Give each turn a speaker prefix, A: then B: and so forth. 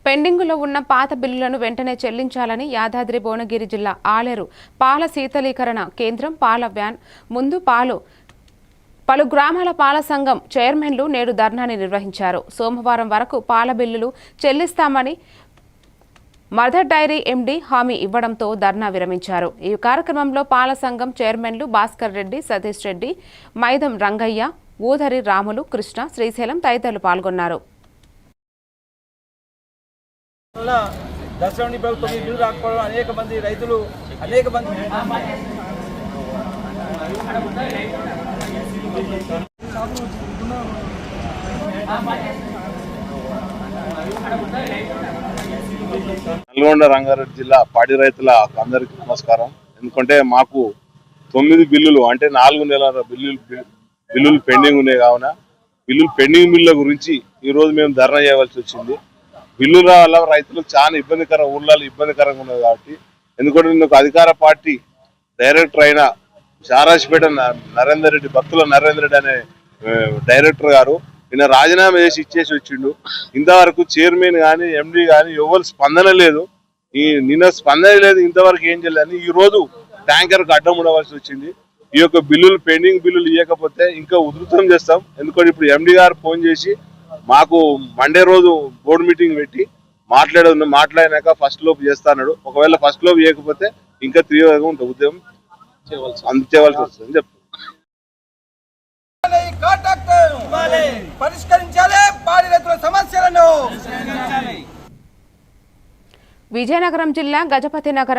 A: పెండింగులో ఉన్న పాత బిల్లులను వెంటనే చెల్లించాలని యాదాద్రి భువనగిరి జిల్లా ఆలేరు పాల శీతలీకరణ కేంద్రం పాల వ్యాన్ ముందు పలు గ్రామాల పాల సంఘం చైర్మన్లు నేడు ధర్నాని నిర్వహించారు. సోమవారం వరకు పాల బిల్లులు చెల్లిస్తామని మదర్ డైరీ ఎండీ హామీ ఇవ్వడంతో ధర్నా విరమించారు. ఈ కార్యక్రమంలో పాల సంఘం చైర్మన్లు భాస్కర్ రెడ్డి, సతీష్ రెడ్డి, మైదం రంగయ్య, ఊదరి రాములు, కృష్ణ, శ్రీశైలం తదితరులు పాల్గొన్నారు.
B: దసరా ప్రభుత్వం బిల్లు రాకపోవడం అనేక మంది రైతులు
C: నల్గొండ రంగారెడ్డి జిల్లా పాడి రైతుల అందరికీ నమస్కారం. ఎందుకంటే మాకు 9 బిల్లులు అంటే 4 నెలల బిల్లులు పెండింగ్ ఉన్నాయి. కావున పెండింగ్ బిల్లుల గురించి ఈ రోజు మేము ధర్నా చేయవలసి వచ్చింది. బిల్లుల వల్ల రైతులకు చాలా ఊళ్ళలో ఇబ్బందికరంగా ఉన్నది. కాబట్టి ఎందుకంటే నేను అధికార పార్టీ డైరెక్టర్ అయిన శారాజ్పేట నరేందర్ రెడ్డి, భక్తుల నరేందర్ రెడ్డి అనే డైరెక్టర్ గారు నిన్న రాజీనామా చేసి ఇచ్చేసి వచ్చిండు. ఇంతవరకు చైర్మన్ కానీ ఎండీ కానీ ఎవరు స్పందన లేదు. నిన్న స్పందన లేదు, ఇంతవరకు ఏం చేయలేదని ఈ రోజు ట్యాంకర్కు అడ్డం ఉండవలసి వచ్చింది. ఈ యొక్క పెండింగ్ బిల్లులు ఇవ్వకపోతే ఇంకా ఉధృతం చేస్తాం. ఎందుకంటే ఇప్పుడు ఎండీ గారు ఫోన్ చేసి మాకు మండే రోజు బోర్డు మీటింగ్ పెట్టి మాట్లాడినాక ఫస్ట్ లోపు చేస్తాడు. ఒకవేళ ఫస్ట్ లోపు చేయకపోతే ఇంకా తీవ్రంగా ఉంటుంది, ఉద్యమం చేయవలసి వస్తుందని చెప్తాను.
A: విజయనగరం జిల్లా గజపతి నగరం